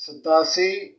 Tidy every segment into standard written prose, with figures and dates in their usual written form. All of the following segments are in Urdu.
87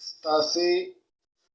87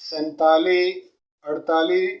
47 48,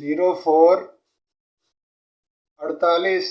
04 48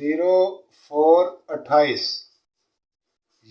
04 28,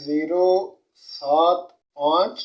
075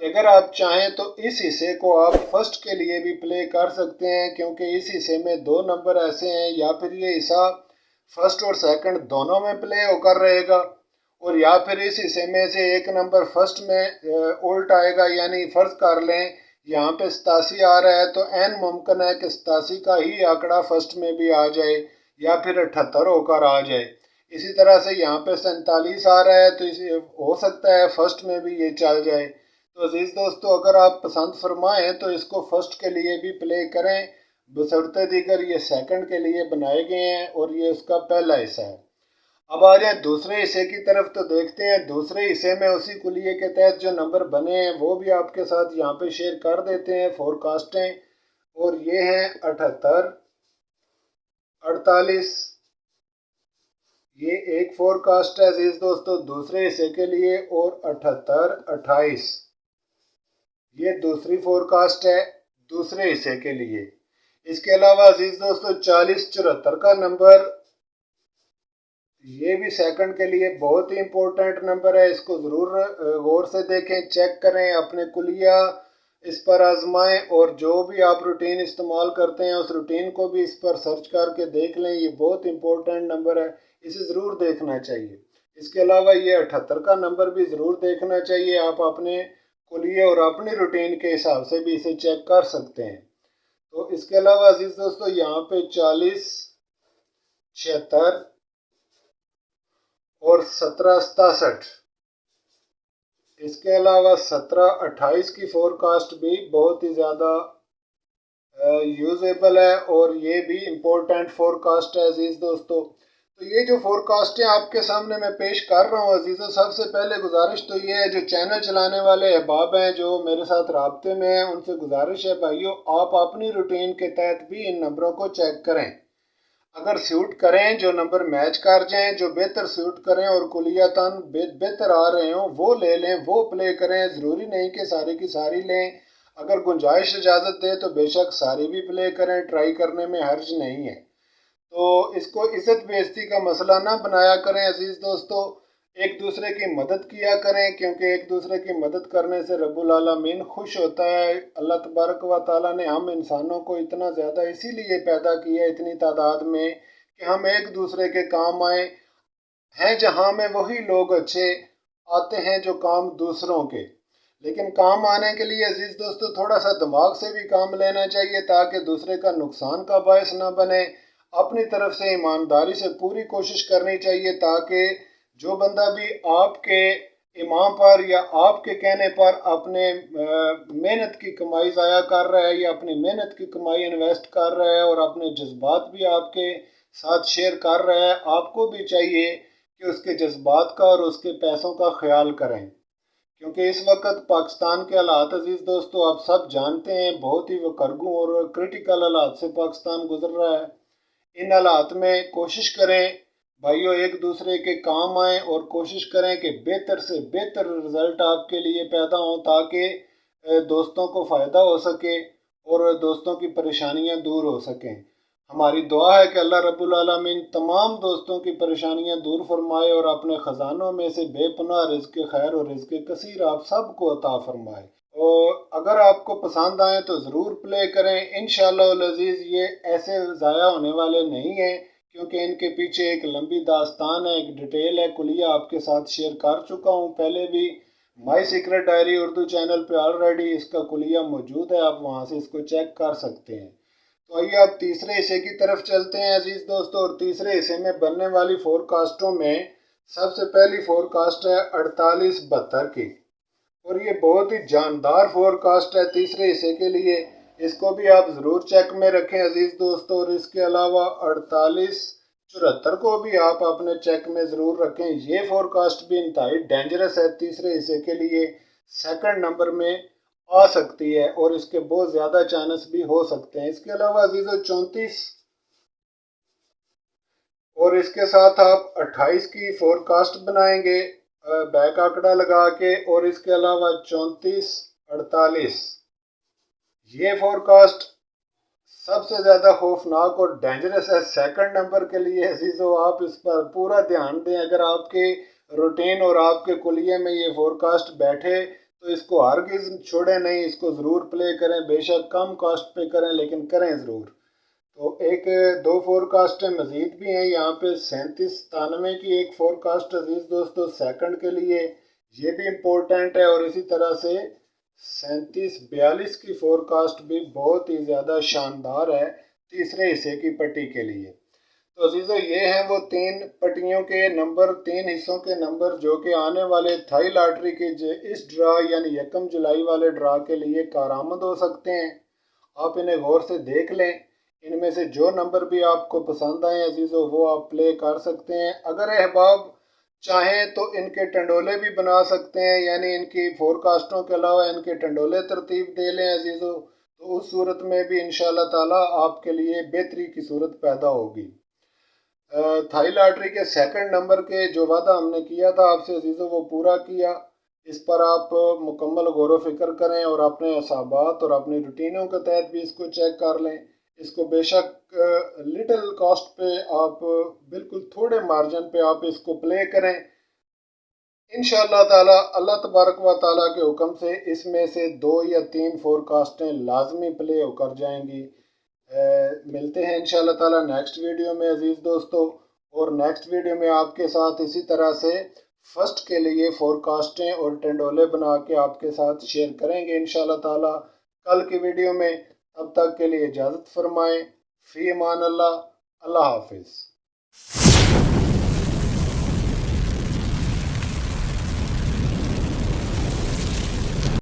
کہ اگر آپ چاہیں تو اس حصے کو آپ فرسٹ کے لیے بھی پلے کر سکتے ہیں، کیونکہ اس حصے میں 2 نمبر ایسے ہیں، یا پھر یہ حصہ فرسٹ اور سیکنڈ دونوں میں پلے ہو کر رہے گا، اور یا پھر اس حصے میں سے ایک نمبر فرسٹ میں الٹ آئے گا، یعنی فرض کر لیں یہاں پہ 87 آ رہا ہے تو این ممکن ہے کہ 87 کا ہی آنکڑا فرسٹ میں بھی آ جائے یا پھر 78 ہو کر آ جائے۔ اسی طرح سے یہاں پہ 47 آ رہا ہے تو ہو سکتا ہے فرسٹ میں بھی یہ چل جائے۔ تو عزیز دوستو، اگر آپ پسند فرمائیں تو اس کو فرسٹ کے لیے بھی پلے کریں، بصورت دیگر یہ سیکنڈ کے لیے بنائے گئے ہیں اور یہ اس کا پہلا حصہ ہے۔ اب آ جائیں دوسرے حصے کی طرف تو دیکھتے ہیں دوسرے حصے میں اسی کلیے کے تحت جو نمبر بنے ہیں وہ بھی آپ کے ساتھ یہاں پہ شیئر کر دیتے ہیں فور کاسٹیں، اور یہ ہیں 78، 48، یہ ایک فور کاسٹ ہے عزیز دوستو دوسرے حصے کے لیے، اور 78، 28 یہ دوسری فور کاسٹ ہے دوسرے حصے کے لیے۔ اس کے علاوہ عزیز دوستو 40، 74 کا نمبر یہ بھی سیکنڈ کے لیے بہت ہی امپورٹنٹ نمبر ہے، اس کو ضرور غور سے دیکھیں، چیک کریں، اپنے کلیہ اس پر آزمائیں، اور جو بھی آپ روٹین استعمال کرتے ہیں اس روٹین کو بھی اس پر سرچ کر کے دیکھ لیں، یہ بہت امپورٹنٹ نمبر ہے، اسے ضرور دیکھنا چاہیے۔ اس کے علاوہ یہ 78 کا نمبر بھی ضرور دیکھنا چاہیے، آپ اپنے کلیے اور اپنی روٹین کے حساب سے بھی اسے چیک کر سکتے ہیں۔ تو اس کے علاوہ عزیز دوستو یہاں پہ 40، 76 اور 17، 67، اس کے علاوہ 17، 28 کی فور کاسٹ بھی بہت ہی زیادہ یوزیبل ہے اور یہ بھی امپورٹنٹ فور کاسٹ ہے عزیز دوستو۔ تو یہ جو فور کاسٹیں آپ کے سامنے میں پیش کر رہا ہوں عزیزو، سب سے پہلے گزارش تو یہ ہے جو چینل چلانے والے احباب ہیں جو میرے ساتھ رابطے میں ہیں، ان سے گزارش ہے بھائیو آپ اپنی روٹین کے تحت بھی ان نمبروں کو چیک کریں، اگر سیوٹ کریں جو نمبر میچ کر جائیں، جو بہتر سیوٹ کریں اور کلیاتاً بہتر آ رہے ہوں وہ لے لیں، وہ پلے کریں، ضروری نہیں کہ ساری کی ساری لیں، اگر گنجائش اجازت دے تو بے شک ساری بھی پلے کریں، ٹرائی کرنے میں حرج نہیں ہے۔ تو اس کو عزت بے عزتی کا مسئلہ نہ بنایا کریں عزیز دوستو، ایک دوسرے کی مدد کیا کریں، کیونکہ ایک دوسرے کی مدد کرنے سے رب العالمین خوش ہوتا ہے۔ اللہ تبارک و تعالیٰ نے ہم انسانوں کو اتنا زیادہ اسی لیے پیدا کیا اتنی تعداد میں کہ ہم ایک دوسرے کے کام آئیں، ہیں جہاں میں وہی لوگ اچھے آتے ہیں جو کام دوسروں کے، لیکن کام آنے کے لیے عزیز دوستو تھوڑا سا دماغ سے بھی کام لینا چاہیے تاکہ دوسرے کا نقصان کا باعث نہ بنے، اپنی طرف سے ایمانداری سے پوری کوشش کرنی چاہیے تاکہ جو بندہ بھی آپ کے امام پر یا آپ کے کہنے پر اپنے محنت کی کمائی ضائع کر رہا ہے یا اپنی محنت کی کمائی انویسٹ کر رہا ہے اور اپنے جذبات بھی آپ کے ساتھ شیئر کر رہا ہے، آپ کو بھی چاہیے کہ اس کے جذبات کا اور اس کے پیسوں کا خیال کریں، کیونکہ اس وقت پاکستان کے حالات عزیز دوستو آپ سب جانتے ہیں بہت ہی وکرگوں اور کرٹیکل حالات سے پاکستان گزر رہا ہے۔ ان حالات میں کوشش کریں بھائیو ایک دوسرے کے کام آئیں اور کوشش کریں کہ بہتر سے بہتر رزلٹ آپ کے لیے پیدا ہوں تاکہ دوستوں کو فائدہ ہو سکے اور دوستوں کی پریشانیاں دور ہو سکیں۔ ہماری دعا ہے کہ اللہ رب العالمین تمام دوستوں کی پریشانیاں دور فرمائے اور اپنے خزانوں میں سے بے پناہ رزق خیر اور رزق کثیر آپ سب کو عطا فرمائے، اور اگر آپ کو پسند آئیں تو ضرور پلے کریں، انشاءاللہ العزیز یہ ایسے ضائع ہونے والے نہیں ہیں کیونکہ ان کے پیچھے ایک لمبی داستان ہے، ایک ڈیٹیل ہے، کلیہ آپ کے ساتھ شیئر کر چکا ہوں پہلے بھی، مائی سیکرٹ ڈائری اردو چینل پہ آلریڈی اس کا کلیہ موجود ہے، آپ وہاں سے اس کو چیک کر سکتے ہیں۔ تو آئیے آپ تیسرے حصے کی طرف چلتے ہیں عزیز دوستو، اور تیسرے حصے میں بننے والی فور کاسٹوں میں سب سے پہلی فور کاسٹ ہے 48، 72 کی، اور یہ بہت ہی جاندار فور کاسٹ ہے تیسرے حصے کے لیے، اس کو بھی آپ ضرور چیک میں رکھیں عزیز دوستو، اور اس کے علاوہ 48، 74 کو بھی آپ اپنے چیک میں ضرور رکھیں، یہ فور کاسٹ بھی انتہائی ڈینجرس ہے تیسرے حصے کے لیے، سیکنڈ نمبر میں آ سکتی ہے اور اس کے بہت زیادہ چانس بھی ہو سکتے ہیں۔ اس کے علاوہ عزیزو 34 اور اس کے ساتھ آپ 28 کی فور کاسٹ بنائیں گے بیک آنکڑا لگا کے، اور اس کے علاوہ 34، 48 یہ فور کاسٹ سب سے زیادہ خوفناک اور ڈینجرس ہے سیکنڈ نمبر کے لیے عزیزو، آپ اس پر پورا دھیان دیں، اگر آپ کے روٹین اور آپ کے کلیے میں یہ فور کاسٹ بیٹھے تو اس کو ہرگز چھوڑیں نہیں، اس کو ضرور پلے کریں، بے شک کم کاسٹ پہ کریں لیکن کریں ضرور۔ تو ایک دو فور کاسٹیں مزید بھی ہیں یہاں پہ، 3797 کی ایک فور کاسٹ عزیز دوستو سیکنڈ کے لیے، یہ بھی امپورٹنٹ ہے، اور اسی طرح سے 3742 کی فور کاسٹ بھی بہت ہی زیادہ شاندار ہے تیسرے حصے کی پٹی کے لیے۔ تو عزیزو یہ ہیں وہ تین پٹیوں کے نمبر، تین حصوں کے نمبر جو کہ آنے والے تھائی لاٹری کے اس ڈرا یعنی 1 جولائی والے ڈرا کے لیے کارآمد ہو سکتے ہیں۔ آپ انہیں غور سے دیکھ لیں، ان میں سے جو نمبر بھی آپ کو پسند آئیں عزیزو وہ آپ پلے کر سکتے ہیں۔ اگر احباب چاہیں تو ان کے ٹنڈولے بھی بنا سکتے ہیں، یعنی ان کی فور کاسٹوں کے علاوہ ان کے ٹنڈولے ترتیب دے لیں عزیزو، تو اس صورت میں بھی انشاءاللہ تعالی آپ کے لیے بہتری کی صورت پیدا ہوگی۔ تھائی لاٹری کے سیکنڈ نمبر کے جو وعدہ ہم نے کیا تھا آپ سے عزیزو وہ پورا کیا، اس پر آپ مکمل غور و فکر کریں اور اپنے حسابات اور اپنی روٹینوں کے تحت بھی اس کو چیک کر لیں۔ اس کو بے شک لٹل کاسٹ پہ آپ بالکل تھوڑے مارجن پہ آپ اس کو پلے کریں، انشاءاللہ تعالی اللہ تبارک و تعالیٰ کے حکم سے اس میں سے 2 یا 3 فور کاسٹیں لازمی پلے ہو کر جائیں گی۔ ملتے ہیں انشاءاللہ تعالی نیکسٹ ویڈیو میں عزیز دوستو، اور نیکسٹ ویڈیو میں آپ کے ساتھ اسی طرح سے فرسٹ کے لیے فور کاسٹیں اور ٹنڈولے بنا کے آپ کے ساتھ شیئر کریں گے انشاءاللہ تعالی کل کی ویڈیو میں۔ اب تک کے لیے اجازت فرمائیں، فی امان اللہ، اللہ حافظ۔